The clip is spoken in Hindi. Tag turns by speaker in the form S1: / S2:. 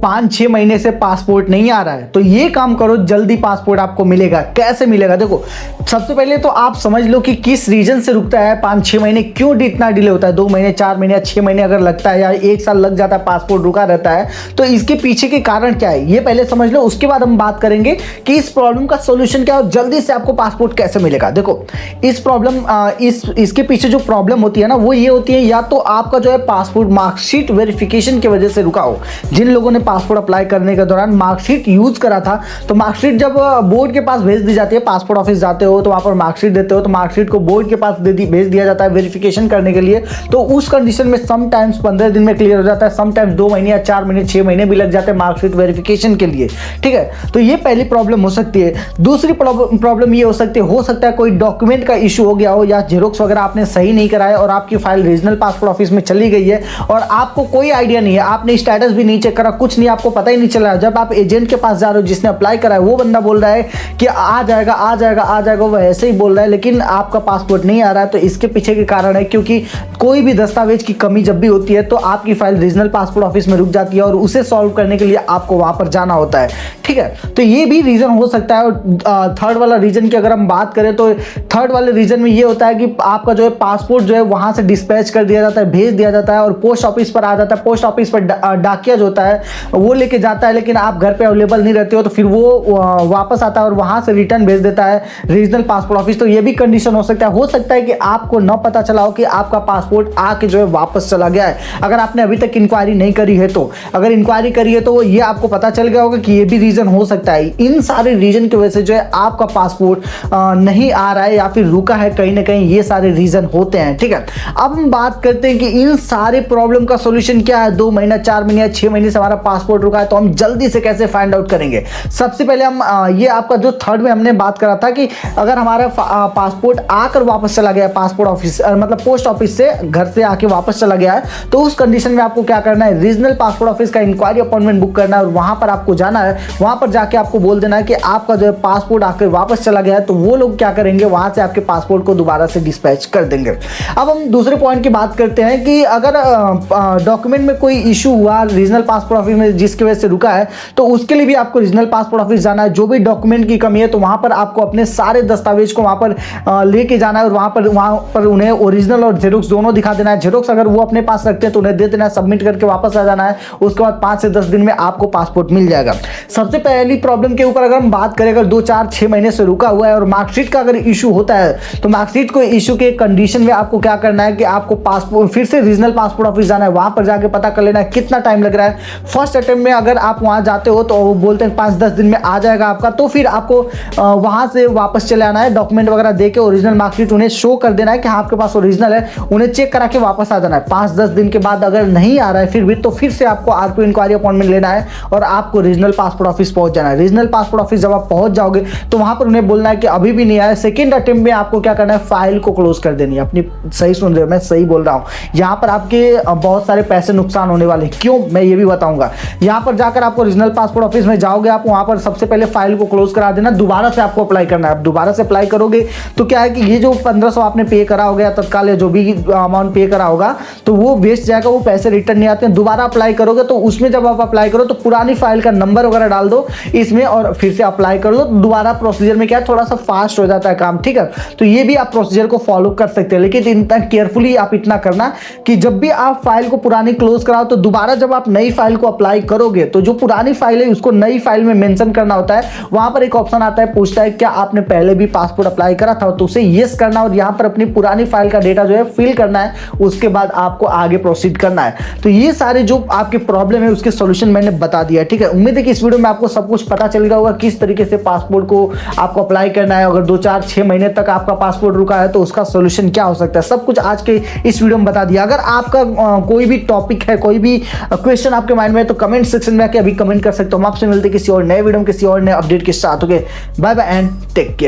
S1: 5-6 महीने से पासपोर्ट नहीं आ रहा है, तो ये काम करो, जल्दी पासपोर्ट आपको मिलेगा। कैसे मिलेगा? देखो, सबसे पहले तो आप समझ लो कि किस रीजन से रुकता है 5-6 महीने, क्यों इतना डिले होता है। 2 महीने, 4 महीने या 6 महीने अगर लगता है या 1 साल लग जाता है, पासपोर्ट रुका रहता है, तो इसके पीछे के कारण क्या है ये पहले समझ लो। उसके बाद हम बात करेंगे कि इस प्रॉब्लम का सोल्यूशन क्या है और जल्दी से आपको पासपोर्ट कैसे मिलेगा। देखो, इस प्रॉब्लम इसके पीछे जो प्रॉब्लम होती है ना, वो ये होती है, या तो आपका जो है पासपोर्ट मार्कशीट वेरिफिकेशन की वजह से रुका हो। जिन लोगों ने पासपोर्ट अप्लाई करने के दौरान मार्कशीट यूज करा था, तो मार्कशीट जब बोर्ड के पास भेज दी जाती है, पासपोर्ट ऑफिस जाते हो तो वहां पर मार्कशीट देते हो, तो मार्कशीट को बोर्ड के पास भेज दिया जाता है वेरिफिकेशन करने के लिए। तो उस कंडीशन में समटाइम्स 15 दिन में क्लियर हो जाता है, समटाइम्स 2 महीने या 4 महीने, 6 महीने भी लग जाते हैं मार्कशीट वेरिफिकेशन के लिए। ठीक है, तो ये पहली प्रॉब्लम हो सकती है। दूसरी प्रॉब्लम ये हो सकता है कोई डॉक्यूमेंट का इशू हो गया हो, या जेरोक्स वगैरह आपने सही नहीं कराया और आपकी फाइल रीजनल पासपोर्ट ऑफिस में चली गई है और आपको कोई आइडिया नहीं है, आपने स्टेटस भी नहीं चेक करा, कुछ नहीं, आपको पता ही नहीं चला। जब आप एजेंट के पास जा रहे हो जिसने अप्लाई करा है, वो बंदा बोल रहा है कि आ जाएगा आ जाएगा आ जाएगा, वो ऐसे ही बोल रहा है, लेकिन आपका पासपोर्ट नहीं आ रहा है। तो इसके पीछे के कारण है क्योंकि कोई भी दस्तावेज की कमी जब भी होती है तो आपकी फाइल रीजनल पासपोर्ट ऑफिस में रुक जाती है और उसे सॉल्व करने के लिए आपको वहां पर जाना होता है। ठीक है, तो ये भी रीजन हो सकता है। और थर्ड वाला रीजन की अगर हम बात करें तो थर्ड वाले रीजन में ये होता है कि आपका जो है पासपोर्ट जो है वहां से डिस्पैच कर दिया जाता है, भेज दिया जाता है और पोस्ट ऑफिस पर आ जाता है। पोस्ट ऑफिस पर डाकिया जो होता है वो लेके जाता है, लेकिन आप घर पे अवेलेबल नहीं रहते हो, तो फिर वो वापस आता है और वहां से रिटर्न भेज देता है रीजनल पासपोर्ट ऑफिस। तो ये भी कंडीशन हो सकता है कि आपको न पता चला हो कि आपका पासपोर्ट आके जो है वापस चला गया है। अगर आपने अभी तक इंक्वायरी नहीं करी है, तो अगर इंक्वायरी करी है तो ये आपको पता चल गया होगा कि ये भी रीजन हो सकता है। इन सारे रीजन की वजह से जो है आपका पासपोर्ट नहीं आ रहा है या फिर रुका है कहीं ना कहीं, ये सारे रीजन होते हैं। ठीक है, अब हम बात करते हैं कि इन सारे प्रॉब्लम का सोल्यूशन क्या है। 2 महीना, 4 महीने या 6 महीने से हमारा पासपोर्ट रुका है, तो हम जल्दी से कैसे फाइंड आउट करेंगे। सबसे पहले हम ये आपका जो थर्ड में हमने बात करा था कि अगर हमारा पासपोर्ट आकर वापस चला गया, पासपोर्ट ऑफिस मतलब पोस्ट ऑफिस से घर से आके वापस चला गया है, तो उस कंडीशन में आपको क्या करना है, रीजनल पासपोर्ट ऑफिस का इंक्वायरी अपॉइंटमेंट बुक करना है और वहां पर आपको जाना है। वहां पर जाके आपको बोल देना है कि आपका जो है पासपोर्ट आकर वापस चला गया है, तो वो लोग क्या करेंगे, वहां से आपके पासपोर्ट को दोबारा से डिस्पैच कर देंगे। अब हम दूसरे पॉइंट की बात करते हैं कि अगर डॉक्यूमेंट में कोई इशू हुआ रीजनल पासपोर्ट ऑफिस में जिसकी वजह से रुका है, तो उसके लिए भी आपको रीजनल पासपोर्ट ऑफिस जाना है। जो भी डॉक्यूमेंट की कमी है, तो वहां पर आपको अपने सारे दस्तावेज को वहां पर लेके जाना है और वहां पर उन्हें ओरिजिनल और जेरोक्स दोनों दिखा देना है। जेरोक्स अगर वो अपने पास रखते हैं तो उन्हें दे देना है, सबमिट करके वापस आ जाना है। उसके बाद 5 से 10 दिन में आपको पासपोर्ट मिल जाएगा। सबसे पहली प्रॉब्लम के ऊपर अगर हम बात करें, अगर 2, 4, 6 महीने से रुका हुआ है और मार्कशीट का अगर इशू होता है, तो मार्कशीट को इशू के कंडीशन में आपको क्या करना है कि आपको पासपोर्ट फिर से रीजनल पासपोर्ट ऑफिस जाना है, वहां पर जाके पता कर लेना है कितना टाइम लग रहा है। फर्स्ट अटेम्प्ट में अगर आप वहां जाते हो तो वो बोलते हैं 5-10 दिन में आ जाएगा आपका, तो फिर आपको वहां से वापस चले आना है, डॉक्यूमेंट वगैरह देके ओरिजिनल मार्कशीट उन्हें शो कर देना है कि हाँ आपके पास ओरिजिनल है, उन्हें चेक करा के वापस आ जाना है। 5-10 दिन के बाद अगर नहीं आ रहा है फिर भी, तो फिर से आपको आरपीओ इंक्वायरी अपॉइंटमेंट लेना है और आपको रीजनल पासपोर्ट ऑफिस पहुंच जाना है। रीजनल पासपोर्ट ऑफिस जब आप पहुंच जाओगे तो वहां पर उन्हें बोलना है कि अभी भी नहीं आया। सेकंड अटेम्प्ट में आपको क्या करना है, फाइल को क्लोज कर देनी है अपनी। सही सुन रहे हो, मैं सही बोल रहा हूं। यहां पर आपके बहुत सारे पैसे नुकसान होने वाले, क्यों मैं ये भी बताऊंगा। यहां पर जाकर आपको रीजनल पासपोर्ट ऑफिस में जाओगे, आप वहां पर सबसे पहले फाइल को क्लोज करा देना, दोबारा से आपको अप्लाई करना है। दोबारा से अप्लाई करोगे तो क्या है कि ये जो 1500 आपने पे करा होगा तत्काल या जो भी अमाउंट पे करा होगा, तो वो वेस्ट जाएगा, वो पैसे रिटर्न नहीं आते हैं। दोबारा अप्लाई करोगे तो उसमें जब आप अप्लाई करो तो पुरानी फाइल का नंबर वगैरह डाल दो इसमें और फिर से अप्लाई कर लो। दोबारा प्रोसीजर में क्या है, थोड़ा सा फास्ट हो जाता है काम। ठीक है, तो ये भी आप प्रोसीजर को फॉलो कर सकते हैं, लेकिन इतना केयरफुली आप इतना करना कि जब भी आप फाइल को पुरानी क्लोज कराओ तो दोबारा जब आप नई फाइल को अप्लाई करोगे तो जो पुरानी फाइल है उसको नई फाइल में मेंशन करना होता है। वहां पर एक ऑप्शन आता है, पूछता है क्या आपने पहले भी पासपोर्ट अप्लाई करा था, तो उसे यस करना और यहां पर अपनी पुरानी फाइल का डेटा जो है फिल करना है। उसके बाद आपको आगे प्रोसीड करना है। तो ये सारे जो आपके प्रॉब्लम है उसके सॉल्यूशन मैंने बता दिया। ठीक है, उम्मीद है कि इस वीडियो में आपको सब कुछ पता चल गया होगा किस तरीके से पासपोर्ट को आपको अप्लाई करना है। अगर 2, 4, 6 महीने तक आपका पासपोर्ट रुका है तो उसका सॉल्यूशन क्या हो सकता है, सब कुछ आज के इस वीडियो में बता दिया। अगर आपका कोई भी टॉपिक है, कोई भी क्वेश्चन आपके माइंड में है, तो कमेंट सेक्शन में आके अभी कमेंट कर सकते हो। हम आपसे मिलते किसी और नए वीडियो में किसी और नए अपडेट के साथ। Okay, bye bye and take care.